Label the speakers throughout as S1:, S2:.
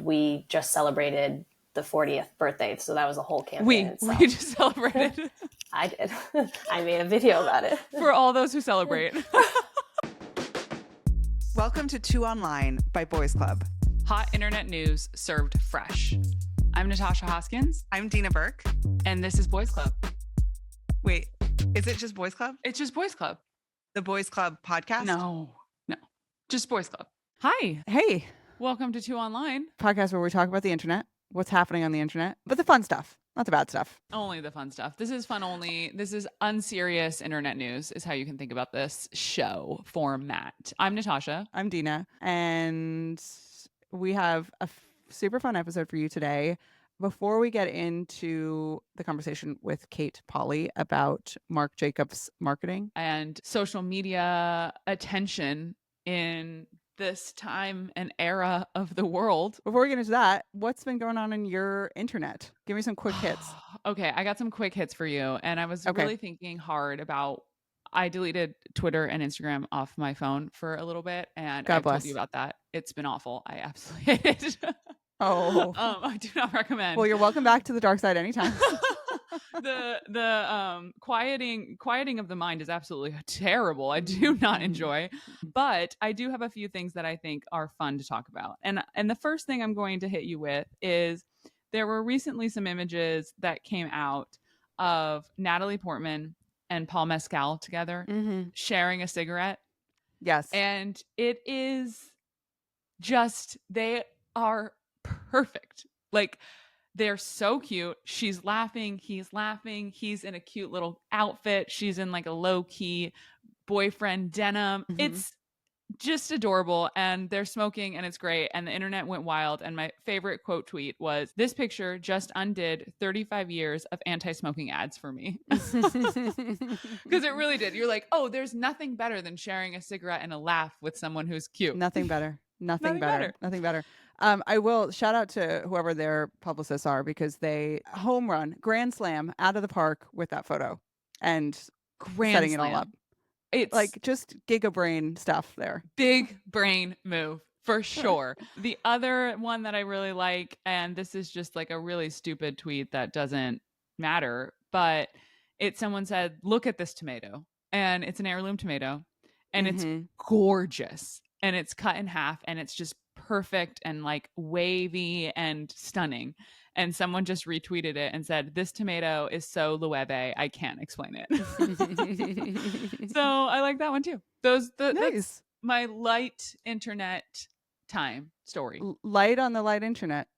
S1: We just celebrated the 40th birthday, so that was a whole campaign.
S2: We just celebrated.
S1: I did. I made a video about it.
S2: For all those who celebrate.
S3: Welcome to Two Online by Boys Club.
S2: Hot internet news served fresh. I'm Natasha Hoskins.
S3: I'm Deana Burke.
S2: And this is Boys Club.
S3: Wait, is it just Boys Club?
S2: It's just Boys Club.
S3: The Boys Club podcast?
S2: No. Just Boys Club. Hi.
S3: Hey.
S2: Welcome to Two Online.
S3: Podcast where we talk about the internet, what's happening on the internet, but the fun stuff, not the bad stuff.
S2: Only the fun stuff. This is fun only. This is unserious internet news is how you can think about this show format. I'm Natasha.
S3: I'm Deana. And we have a super fun episode for you today. Before we get into the conversation with Cait Poli about Marc Jacobs' marketing
S2: and social media attention in this time and era of the world.
S3: Before we get into that, what's been going on in your internet? Give me some quick hits.
S2: Okay, I got some quick hits for you. And I was really thinking hard about, I deleted Twitter and Instagram off my phone for a little bit. And I told you about that. It's been awful. I absolutely hate it.
S3: Oh.
S2: I do not recommend.
S3: Well, you're welcome back to the dark side anytime.
S2: The quieting of the mind is absolutely terrible. I do not enjoy, but I do have a few things that I think are fun to talk about. And the first thing I'm going to hit you with is there were recently some images that came out of Natalie Portman and Paul Mescal together sharing a cigarette.
S3: Yes.
S2: And it is just, they are perfect. Like, they're so cute. She's laughing. He's laughing. He's in a cute little outfit. She's in like a low-key boyfriend denim. It's just adorable. And they're smoking and it's great. And the internet went wild. And my favorite quote tweet was, "This picture just undid 35 years of anti-smoking ads for me." Because it really did. You're like, oh, there's nothing better than sharing a cigarette and a laugh with someone who's cute.
S3: Nothing better. Nothing better. I will shout out to whoever their publicists are, because they home run, grand slam out of the park with that photo and setting it all up. It's like just giga brain stuff there.
S2: Big brain move for sure. The other one that I really like, and this is just like a really stupid tweet that doesn't matter, but someone said, "Look at this tomato." And it's an heirloom tomato and it's gorgeous. And it's cut in half and it's just perfect and like wavy and stunning. And someone just retweeted it and said, "This tomato is so Loewe, I can't explain it." So I like that one too.
S3: Nice.
S2: That's my light internet time story.
S3: Light on the light internet.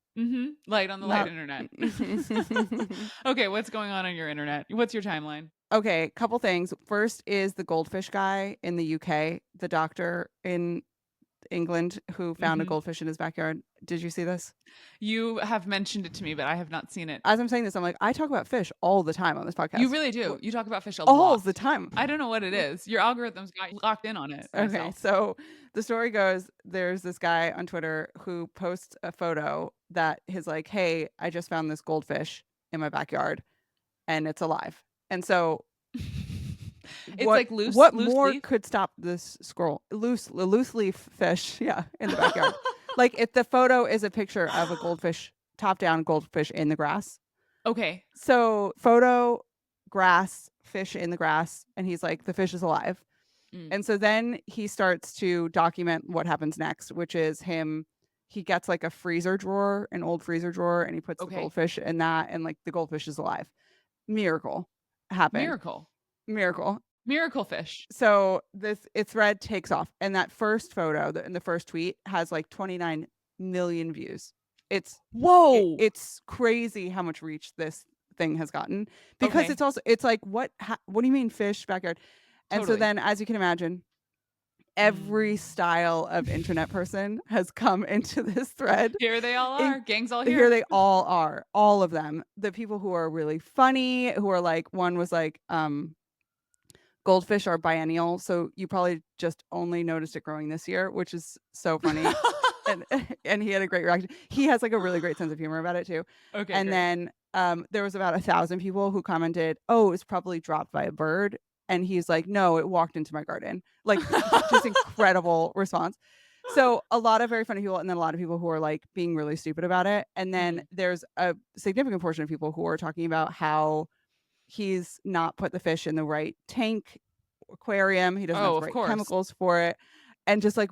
S2: Light on the light internet. Okay, what's going on your internet? What's your timeline?
S3: Okay, couple things. First is the Goldfish guy in the UK, the doctor in England who found a goldfish in his backyard. Did you see this?
S2: You have mentioned it to me, but I have not seen it.
S3: As I'm saying this, I'm like, I talk about fish all the time on this podcast.
S2: You really do. You talk about fish a lot.
S3: All the time.
S2: I don't know what it is. Your algorithms got you locked in on it.
S3: Okay, so the story goes, there's this guy on Twitter who posts a photo that is like, "Hey, I just found this goldfish in my backyard and it's alive." And so
S2: it's like loose.
S3: What
S2: loose
S3: more
S2: leaf?
S3: could stop this squirrel? Loose leaf fish, in the backyard. Like, if the photo is a picture of a goldfish, top down goldfish in the grass.
S2: Okay.
S3: So photo, grass, fish in the grass, and he's like, the fish is alive. And so then he starts to document what happens next, which is he gets like a freezer drawer, an old freezer drawer, and he puts the goldfish in that, and like the goldfish is alive. Miracle happened. Miracle fish. So its thread takes off, and that first photo in the first tweet has like 29 million views. It's crazy how much reach this thing has gotten, because it's like, what do you mean fish backyard? And so then, as you can imagine, every style of internet person has come into this thread.
S2: Here they all are. Gang's all here.
S3: Here they all are. All of them. The people who are really funny, who are like, one was like, goldfish are biennial, so you probably just only noticed it growing this year, which is so funny. and he had a great reaction. He has like a really great sense of humor about it too. Okay. And then there was about 1,000 people who commented, "Oh, it was probably dropped by a bird." And he's like, "No, it walked into my garden." Like, just incredible response. So a lot of very funny people, and then a lot of people who are like being really stupid about it. And then there's a significant portion of people who are talking about how he's not put the fish in the right tank aquarium. He doesn't have the
S2: of
S3: right
S2: course.
S3: chemicals for it, and just like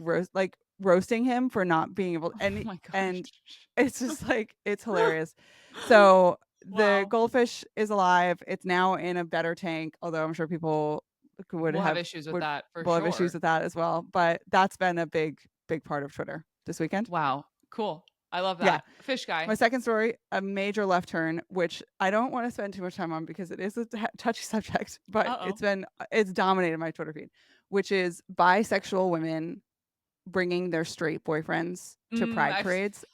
S3: roasting him for not being able.
S2: Oh my gosh.
S3: And it's just like it's hilarious. So the
S2: Wow.
S3: goldfish is alive. It's now in a better tank, although I'm sure people would
S2: We'll have issues with that for
S3: will
S2: sure.
S3: have issues with that as well. But that's been a big part of Twitter this weekend.
S2: Wow. Cool. I love that.
S3: Yeah.
S2: Fish guy.
S3: My second story, a major left turn, which I don't want to spend too much time on because it is a touchy subject, but it's dominated my Twitter feed, which is bisexual women bringing their straight boyfriends to pride parades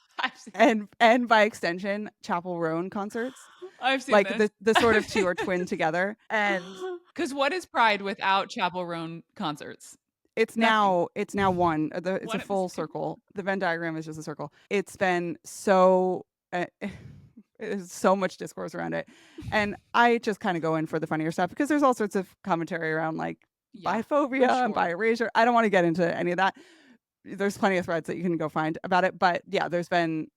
S3: and by extension Chappell Roan concerts.
S2: I've seen
S3: like
S2: this.
S3: the sort of two are twin together. And
S2: because what is Pride without Chappell Roan concerts?
S3: It's now one. It's a full circle. The Venn diagram is just a circle. It's been so there's so much discourse around it, and I just kind of go in for the funnier stuff because there's all sorts of commentary around like biphobia and bi-erasure. I don't want to get into any of that. There's plenty of threads that you can go find about it, but yeah, there's been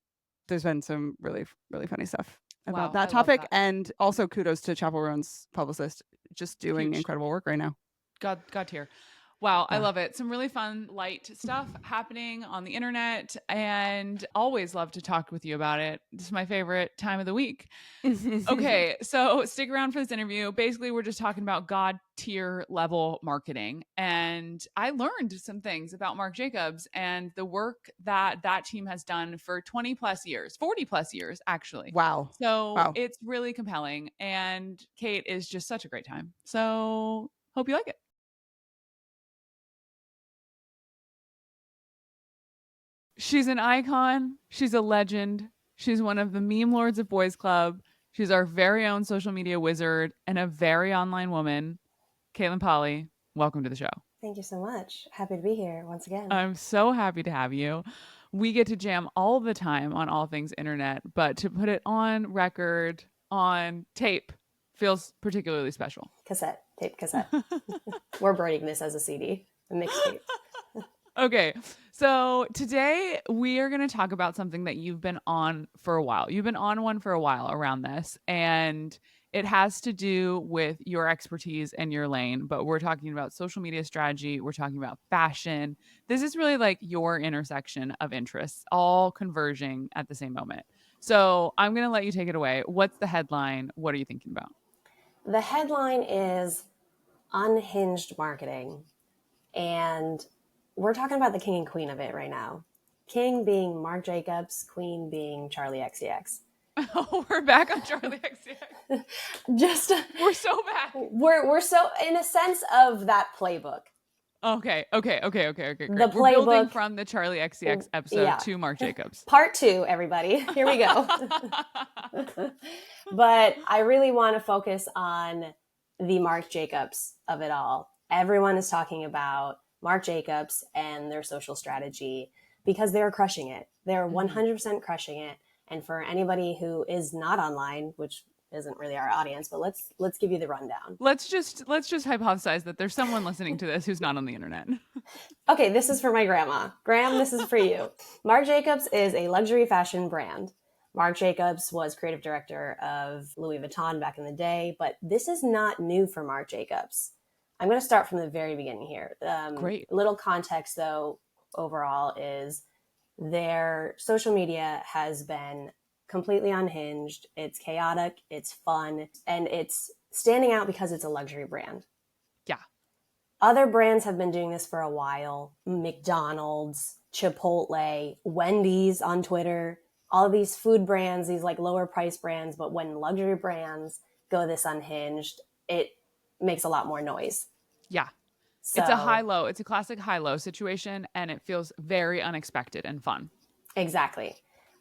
S3: some really funny stuff about that topic, and also kudos to Chappell Roan's publicist, just doing incredible work right now.
S2: God tier. Wow, I love it. Some really fun, light stuff happening on the internet, and always love to talk with you about it. This is my favorite time of the week. Okay, so stick around for this interview. Basically, we're just talking about God tier level marketing, and I learned some things about Marc Jacobs and the work that team has done for 20 plus years, 40 plus years, actually.
S3: Wow.
S2: So it's really compelling, and Cait is just such a great time. So hope you like it. She's an icon. She's a legend. She's one of the meme lords of Boys Club. She's our very own social media wizard and a very online woman. Cait Poli, welcome to the show.
S1: Thank you so much. Happy to be here once again.
S2: I'm so happy to have you. We get to jam all the time on all things internet, but to put it on record, on tape, feels particularly special.
S1: Tape cassette. We're burning this as a CD, a mixtape.
S2: Okay, so today we are going to talk about something that you've been on for a while. You've been on one for a while around this, and it has to do with your expertise and your lane, but we're talking about social media strategy. We're talking about fashion. This is really like your intersection of interests, all converging at the same moment. So I'm going to let you take it away. What's the headline? What are you thinking about?
S1: The headline is Unhinged Marketing, and we're talking about the king and queen of it right now. King being Marc Jacobs, queen being Charli XCX.
S2: Oh, we're back on Charli XCX.
S1: We're
S2: so back.
S1: We're so in a sense of that playbook.
S2: Okay. Great.
S1: The playbook,
S2: we're building from the Charli XCX episode to Marc Jacobs.
S1: Part 2, everybody. Here we go. But I really want to focus on the Marc Jacobs of it all. Everyone is talking about Marc Jacobs and their social strategy because they're crushing it. They're 100% crushing it. And for anybody who is not online, which isn't really our audience, but let's give you the rundown.
S2: Let's just hypothesize that there's someone listening to this who's not on the internet.
S1: Okay, this is for my grandma. Graham, this is for you. Marc Jacobs is a luxury fashion brand. Marc Jacobs was creative director of Loewe Vuitton back in the day, but this is not new for Marc Jacobs. I'm going to start from the very beginning here.
S2: Great.
S1: Little context, though, overall is their social media has been completely unhinged. It's chaotic, it's fun, and it's standing out because it's a luxury brand.
S2: Yeah.
S1: Other brands have been doing this for a while. McDonald's, Chipotle, Wendy's on Twitter, all of these food brands, these like lower price brands, but when luxury brands go this unhinged, it makes a lot more noise.
S2: Yeah. So, it's a high-low. It's a classic high-low situation, and it feels very unexpected and fun.
S1: Exactly.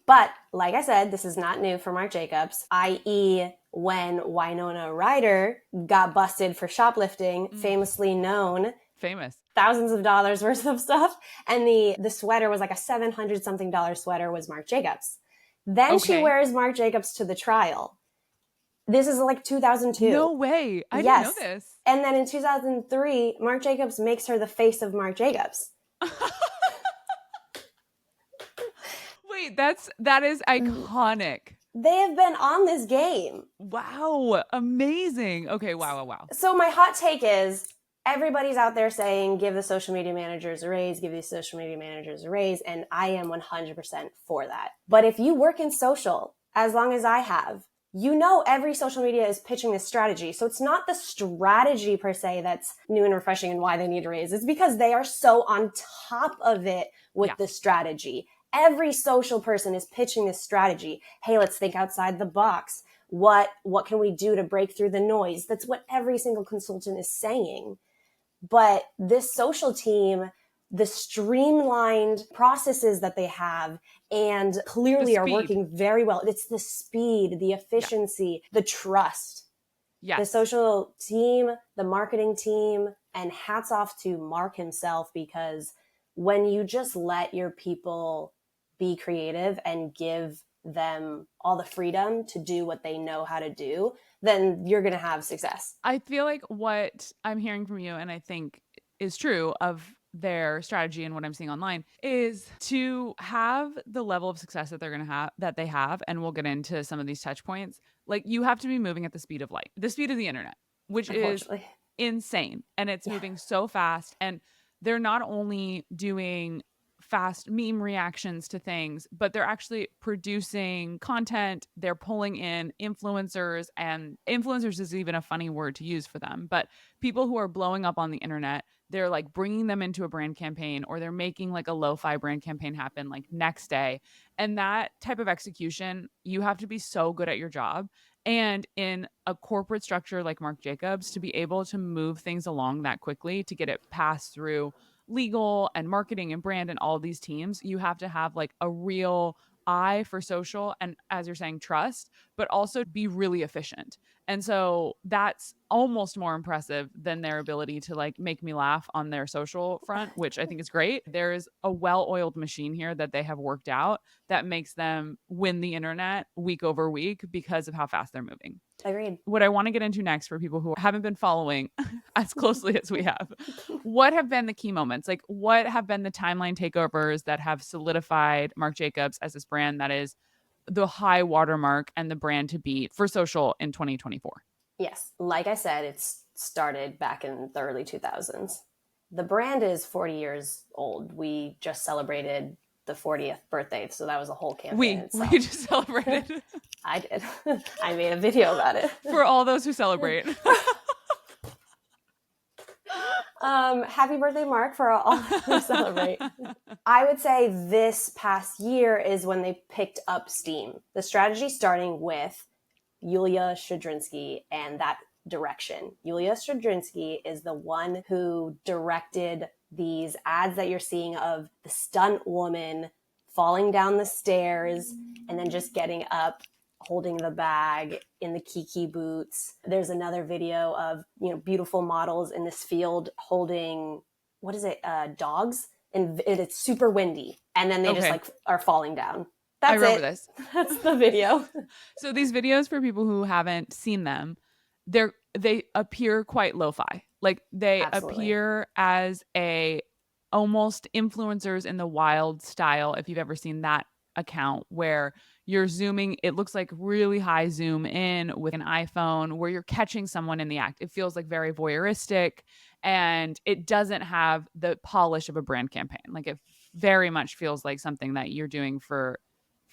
S1: But like I said, this is not new for Marc Jacobs, i.e. when Winona Ryder got busted for shoplifting, famously known.
S2: Famous.
S1: Thousands of dollars worth of stuff. And the sweater was like a $700 something sweater was Marc Jacobs. Then she wears Marc Jacobs to the trial. This is like 2002.
S2: No way. I didn't know this.
S1: And then in 2003, Marc Jacobs makes her the face of Marc Jacobs.
S2: Wait, that is iconic.
S1: They have been on this game.
S2: Wow. Amazing. Okay. Wow.
S1: So my hot take is everybody's out there saying, give the social media managers a raise, give these social media managers a raise. And I am 100% for that. But if you work in social, as long as I have, you know, every social media is pitching this strategy. So it's not the strategy per se that's new and refreshing and why they need a raise. It's because they are so on top of it with the strategy. Every social person is pitching this strategy. Hey, let's think outside the box. What can we do to break through the noise? That's what every single consultant is saying. But this social team, the streamlined processes that they have and clearly are working very well. It's the speed, the efficiency, the trust. The social team, the marketing team, and hats off to Marc himself, because when you just let your people be creative and give them all the freedom to do what they know how to do, then you're going to have success.
S2: I feel like what I'm hearing from you, and I think is true of their strategy and what I'm seeing online, is to have the level of success that they're going to have, that they have, and we'll get into some of these touch points. Like, you have to be moving at the speed of light, the speed of the internet, which is insane. And it's moving so fast. And they're not only doing fast meme reactions to things, but they're actually producing content. They're pulling in influencers, and influencers is even a funny word to use for them, but people who are blowing up on the internet, they're like bringing them into a brand campaign, or they're making like a lo-fi brand campaign happen like next day. And that type of execution, you have to be so good at your job. And in a corporate structure like Marc Jacobs, to be able to move things along that quickly, to get it passed through legal and marketing and brand and all these teams, you have to have like a real eye for social and, as you're saying, trust, but also be really efficient. And so that's almost more impressive than their ability to like make me laugh on their social front, which I think is great. There's a well-oiled machine here that they have worked out that makes them win the internet week over week because of how fast they're moving.
S1: Agreed.
S2: What I want to get into next, for people who haven't been following as closely as we have, what have been the key moments? Like, what have been the timeline takeovers that have solidified Marc Jacobs as this brand that is the high watermark and the brand to beat for social in 2024?
S1: Yes. Like I said, it's started back in the early 2000s. The brand is 40 years old. We just celebrated the 40th birthday, so that was a whole campaign itself.
S2: We just celebrated.
S1: I did. I made a video about it.
S2: For all those who celebrate.
S1: Happy birthday, Marc, for all who celebrate. I would say this past year is when they picked up steam. The strategy starting with Yulya Shadrinky and that direction. Yulya Shadrinky is the one who directed these ads that you're seeing of the stunt woman falling down the stairs and then just getting up, holding the bag in the Kiki boots. There's another video of, beautiful models in this field holding, dogs? And it's super windy. And then they just are falling down. That's
S2: I remember this.
S1: That's the video.
S2: So these videos, for people who haven't seen them, they appear quite lo-fi. Like, they appear as a almost influencers in the wild style. If you've ever seen that account where you're zooming, it looks like really high zoom in with an iPhone where you're catching someone in the act. It feels like very voyeuristic, and it doesn't have the polish of a brand campaign. Like, it very much feels like something that you're doing for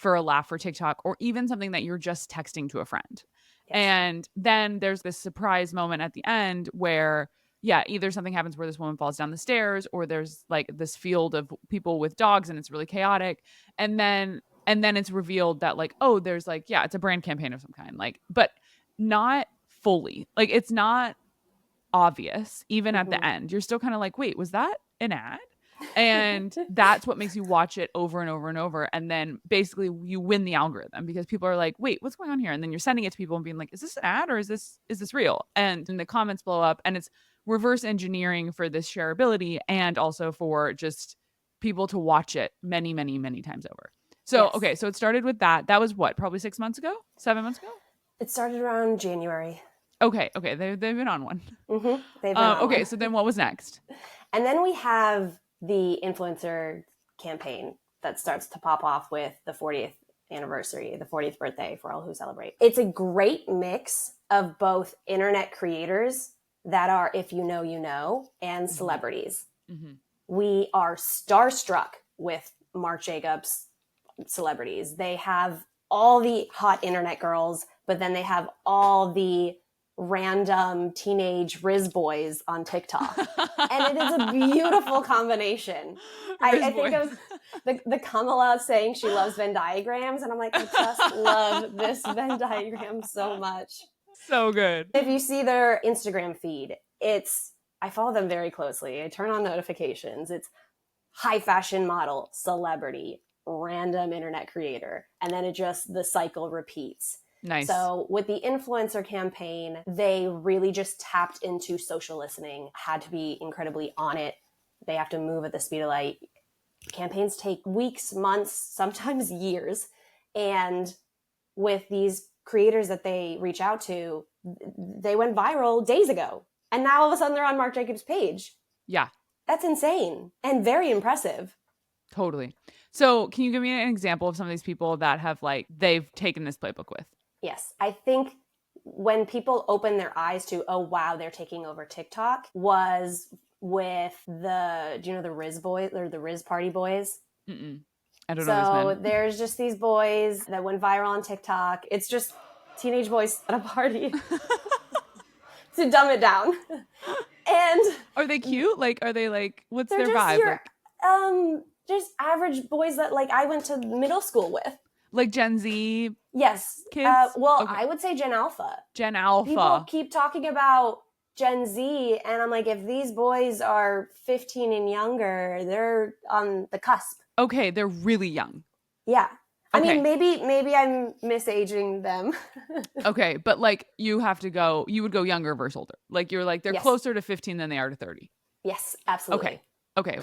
S2: a laugh for TikTok, or even something that you're just texting to a friend. Yes. And then there's this surprise moment at the end where, either something happens where this woman falls down the stairs, or there's like this field of people with dogs and it's really chaotic. And then it's revealed that like, oh, there's like, it's a brand campaign of some kind, like, but not fully. Like, it's not obvious. Even at the end, you're still kind of like, wait, was that an ad? And that's what makes you watch it over and over and over. And then basically you win the algorithm because people are like, wait, what's going on here? And then you're sending it to people and being like, is this an ad or is this real? And then the comments blow up, and it's reverse engineering for this shareability and also for just people to watch it many, many, many times over. So, okay. So it started with that. That was what, probably 6 months ago, 7 months ago?
S1: It started around January.
S2: Okay. They've been on one.
S1: Mm-hmm. They've been on
S2: okay.
S1: one.
S2: So then what was next?
S1: And then we have the influencer campaign that starts to pop off with the 40th anniversary, the 40th birthday for all who celebrate. It's a great mix of both internet creators that are, if you know, you know, and celebrities. Mm-hmm. We are starstruck with Marc Jacobs celebrities. They have all the hot internet girls, but then they have all the random teenage Riz boys on TikTok. And it is a beautiful combination. I think of the Kamala saying she loves Venn diagrams, and I'm like, I just love this Venn diagram so much.
S2: So good.
S1: If you see their Instagram feed, I follow them very closely. I turn on notifications. It's high fashion model, celebrity, random internet creator. And then the cycle repeats.
S2: Nice.
S1: So with the influencer campaign, they really just tapped into social listening, had to be incredibly on it. They have to move at the speed of light. Campaigns take weeks, months, sometimes years. And with these creators that they reach out to, they went viral days ago. And now all of a sudden they're on Marc Jacobs' page.
S2: Yeah.
S1: That's insane and very impressive.
S2: Totally. So can you give me an example of some of these people that have they've taken this playbook with?
S1: Yes. I think when people open their eyes to, oh, wow, they're taking over TikTok was with do you know the Riz boys or the Riz party boys?
S2: Mm-mm. I don't know these men.
S1: There's just these boys that went viral on TikTok. It's just teenage boys at a party. To dumb it down. And
S2: are they cute? Are they what's their
S1: just
S2: vibe?
S1: Just average boys that I went to middle school with.
S2: Gen Z?
S1: Yes.
S2: Kids?
S1: Okay. I would say Gen Alpha.
S2: Gen Alpha.
S1: People keep talking about Gen Z, and I'm like, if these boys are 15 and younger, they're on the cusp.
S2: Okay, they're really young.
S1: Yeah.
S2: Okay.
S1: I mean, maybe I'm misaging them.
S2: Okay, but you would go younger versus older. They're
S1: yes.
S2: closer to 15 than they are to 30.
S1: Yes, absolutely.
S2: Okay.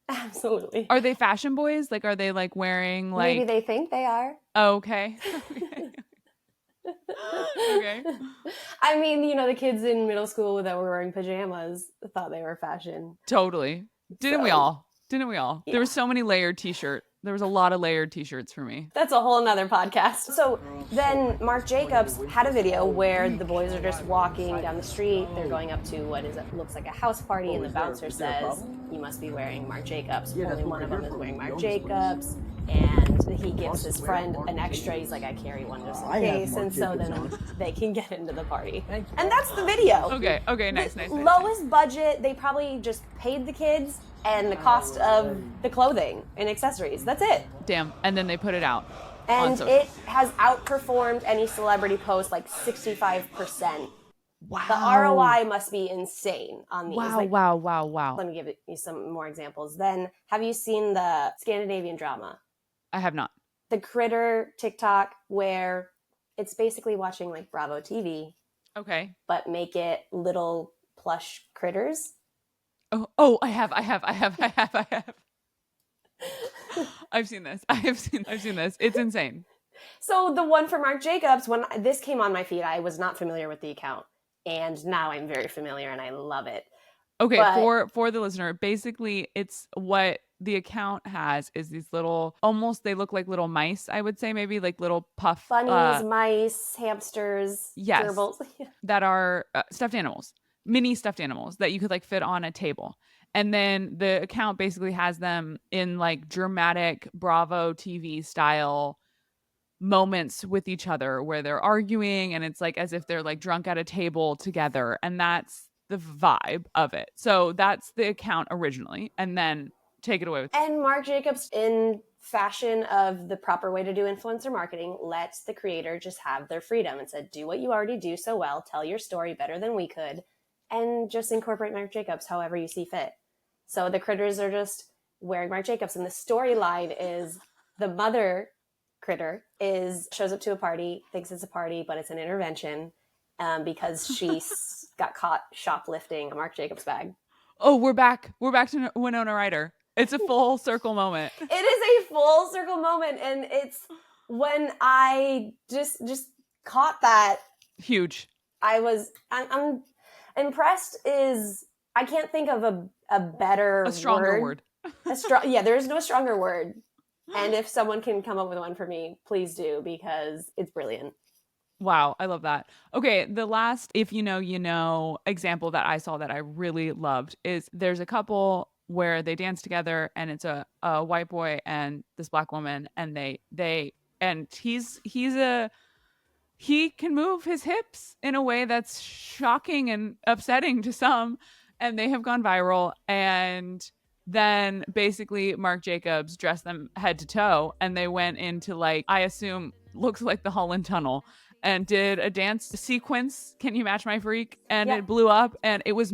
S1: Absolutely.
S2: Are they fashion boys? Are they wearing
S1: Maybe they think they are.
S2: Okay. Okay.
S1: I mean, the kids in middle school that were wearing pajamas thought they were fashion.
S2: Totally. Didn't we all?
S1: Yeah.
S2: There were so many layered t-shirts. There was a lot of layered t-shirts for me.
S1: That's a whole nother podcast. So then Marc Jacobs had a video where the boys are just walking down the street. They're going up to looks like a house party, and the bouncer says, you must be wearing Marc Jacobs. Only one of them is wearing Marc Jacobs. And he gives his friend an extra. He's like, I carry one just in case. And so then they can get into the party. And that's the video.
S2: Okay, nice.
S1: Lowest budget. They probably just paid the kids and the cost of the clothing and accessories. That's it.
S2: Damn. And then they put it out.
S1: And it has outperformed any celebrity post 65%.
S2: Wow.
S1: The ROI must be insane on these.
S2: Wow.
S1: Let me give you some more examples. Then, have you seen the Scandinavian drama?
S2: I have not.
S1: The Critter TikTok, where it's basically watching Bravo TV.
S2: Okay.
S1: But make it little plush critters.
S2: Oh, I have. I've seen this. I've seen this. It's insane.
S1: So the one for Marc Jacobs, when this came on my feed, I was not familiar with the account. And now I'm very familiar and I love it.
S2: Okay, for the listener, basically it's what the account has is these little, almost they look like little mice, I would say, maybe little puff.
S1: Bunnies, mice, hamsters,
S2: yes,
S1: gerbils.
S2: That are stuffed animals, mini stuffed animals that you could fit on a table. And then the account basically has them in dramatic Bravo TV style moments with each other where they're arguing, and it's as if they're drunk at a table together, and that's the vibe of it. So that's the account originally, and then take it away with.
S1: And Marc Jacobs, in fashion of the proper way to do influencer marketing, lets the creator just have their freedom and said, do what you already do so well, tell your story better than we could, and just incorporate Marc Jacobs however you see fit. So the critters are just wearing Marc Jacobs, and the storyline is the mother critter shows up to a party, thinks it's a party, but it's an intervention because she got caught shoplifting a Marc Jacobs bag.
S2: Oh, we're back to Winona Ryder. It's a full circle moment.
S1: It is a full circle moment, and it's when I just caught that.
S2: Huge.
S1: I'm impressed. I can't think of a better
S2: stronger word.
S1: Yeah, there is no stronger word. And if someone can come up with one for me, please do, because it's brilliant.
S2: Wow, I love that. Okay, the last if you know example that I saw that I really loved is there's a couple where they dance together and it's a white boy and this black woman and they and he can move his hips in a way that's shocking and upsetting to some, and they have gone viral. And then basically Marc Jacobs dressed them head to toe and they went into, like, I assume looks like the Holland Tunnel, and did a dance sequence, Can You Match My Freak, and
S1: Yep.
S2: it blew up. And it was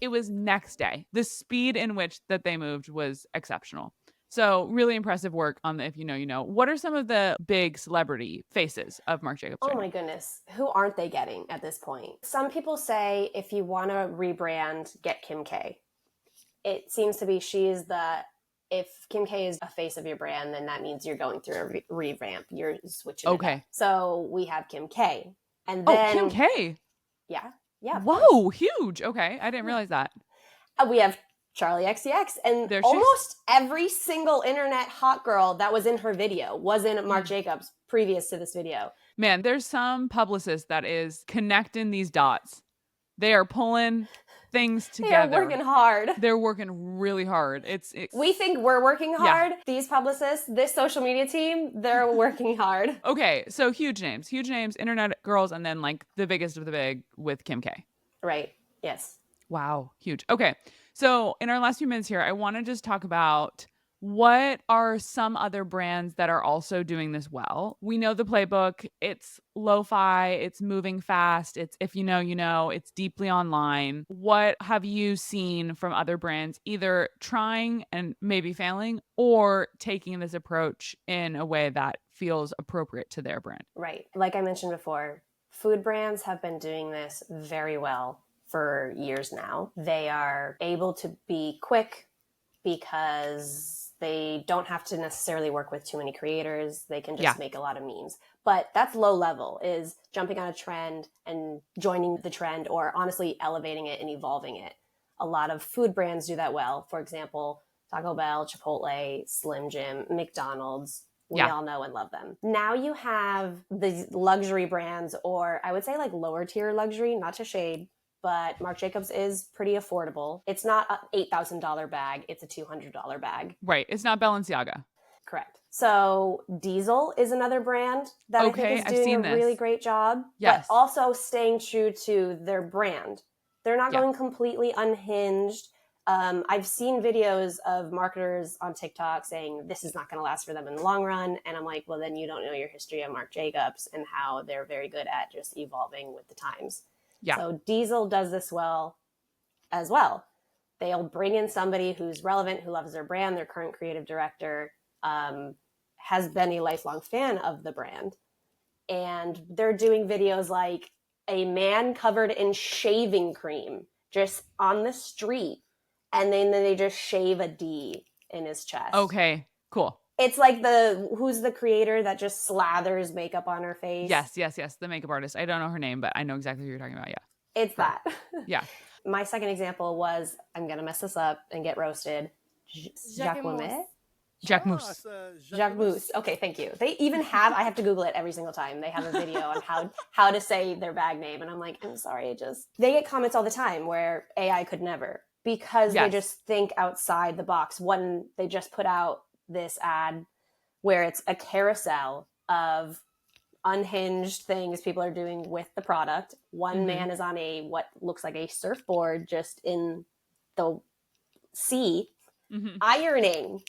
S2: it was next day. The speed in which that they moved was exceptional. So really impressive work on the if you know, you know. What are some of the big celebrity faces of Marc Jacobs?
S1: Oh
S2: right
S1: my
S2: now?
S1: goodness. Who aren't they getting at this point? Some people say if you want to rebrand, get Kim K. It seems to be if Kim K is a face of your brand, then that means you're going through a revamp. You're switching it up. So we have Kim K. And then
S2: Kim K.
S1: Yeah. Yeah.
S2: Whoa, huge. Okay. I didn't realize that.
S1: We have Charlie XCX, and
S2: There she is.
S1: almost every single internet hot girl that was in her video was in Marc Jacobs previous to this video.
S2: Man, there's some publicist that is connecting these dots. They are pulling things together.
S1: They're working hard.
S2: They're working really hard.
S1: We think we're working hard. Yeah. These publicists, this social media team, they're working hard.
S2: Okay, so huge names, internet girls, and then like the biggest of the big with Kim K.
S1: Right. Yes.
S2: Wow, huge. Okay, so in our last few minutes here, I want to just talk about what are some other brands that are also doing this well. We know the Playbook. It's lo-fi, it's moving fast, it's if you know, you know, it's deeply online. What have you seen from other brands either trying and maybe failing or taking this approach in a way that feels appropriate to their brand?
S1: Right. Like I mentioned before, food brands have been doing this very well for years now. They are able to be quick because they don't have to necessarily work with too many creators. They can just make a lot of memes. But that's low level, is jumping on a trend and joining the trend, or honestly elevating it and evolving it. A lot of food brands do that well. For example, Taco Bell, Chipotle, Slim Jim, McDonald's. We all know and love them. Now you have these luxury brands, or I would say like lower tier luxury, not to shade, but Marc Jacobs is pretty affordable. It's not an $8,000 bag. It's a $200 bag.
S2: Right. It's not Balenciaga.
S1: Correct. So Diesel is another brand that I think is doing a really great job, but also staying true to their brand. They're not going completely unhinged. I've seen videos of marketers on TikTok saying this is not going to last for them in the long run. And I'm like, well, then you don't know your history of Marc Jacobs and how they're very good at just evolving with the times. Yeah. So Diesel does this well as well. They'll bring in somebody who's relevant, who loves their brand. Their current creative director has been a lifelong fan of the brand. And they're doing videos like a man covered in shaving cream just on the street. And then they just shave a D in his chest.
S2: Okay, cool.
S1: It's like who's the creator that just slathers makeup on her face?
S2: Yes. The makeup artist. I don't know her name, but I know exactly who you're talking about. Yeah.
S1: It's that.
S2: Yeah.
S1: My second example was, I'm going to mess this up and get roasted. Jacques Mousse. Okay, thank you. They even have, I have to Google it every single time. They have a video on how to say their bag name. And I'm like, I'm sorry. They get comments all the time where AI could never, because they just think outside the box. One, they just put out this ad where it's a carousel of unhinged things people are doing with the product. One man is on what looks like a surfboard just in the sea, ironing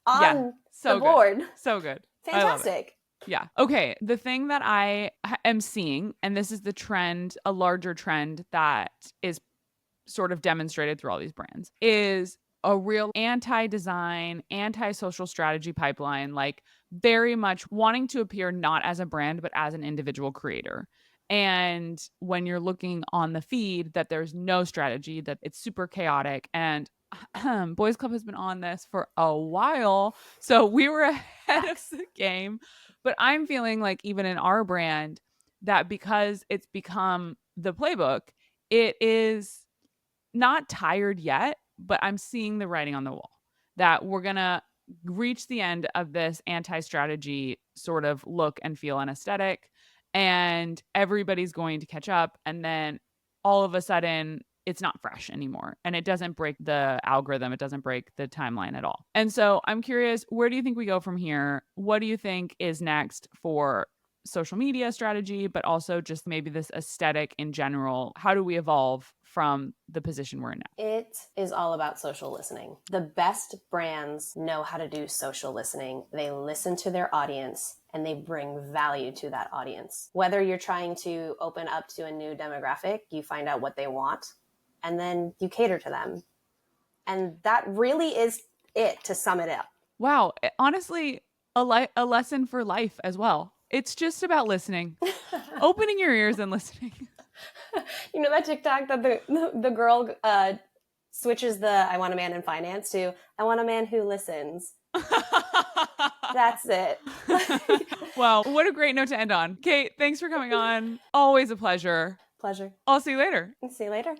S1: on the board.
S2: So good.
S1: Fantastic.
S2: Yeah. Okay. The thing that I am seeing, and this is the trend, a larger trend that is sort of demonstrated through all these brands, is a real anti-design, anti-social strategy pipeline, like very much wanting to appear not as a brand, but as an individual creator. And when you're looking on the feed, that there's no strategy, that it's super chaotic. And Boys Club has been on this for a while, so we were ahead of the game. But I'm feeling like even in our brand, that because it's become the Playbook, it is not tired yet, but I'm seeing the writing on the wall that we're gonna reached the end of this anti-strategy sort of look and feel and aesthetic, and everybody's going to catch up, and then all of a sudden it's not fresh anymore, and it doesn't break the algorithm, it doesn't break the timeline at all. And so I'm curious, where do you think we go from here? What do you think is next for social media strategy, but also just maybe this aesthetic in general? How do we evolve from the position we're in now?
S1: It is all about social listening. The best brands know how to do social listening. They listen to their audience and they bring value to that audience. Whether you're trying to open up to a new demographic, you find out what they want and then you cater to them. And that really is it, to sum it up.
S2: Wow. Honestly, a lesson for life as well. It's just about listening, opening your ears and listening.
S1: You know that TikTok that the girl switches the "I want a man in finance" to "I want a man who listens." That's it.
S2: Wow, what a great note to end on. Cait, thanks for coming on. Always a pleasure.
S1: Pleasure.
S2: I'll see you later.
S1: See you later.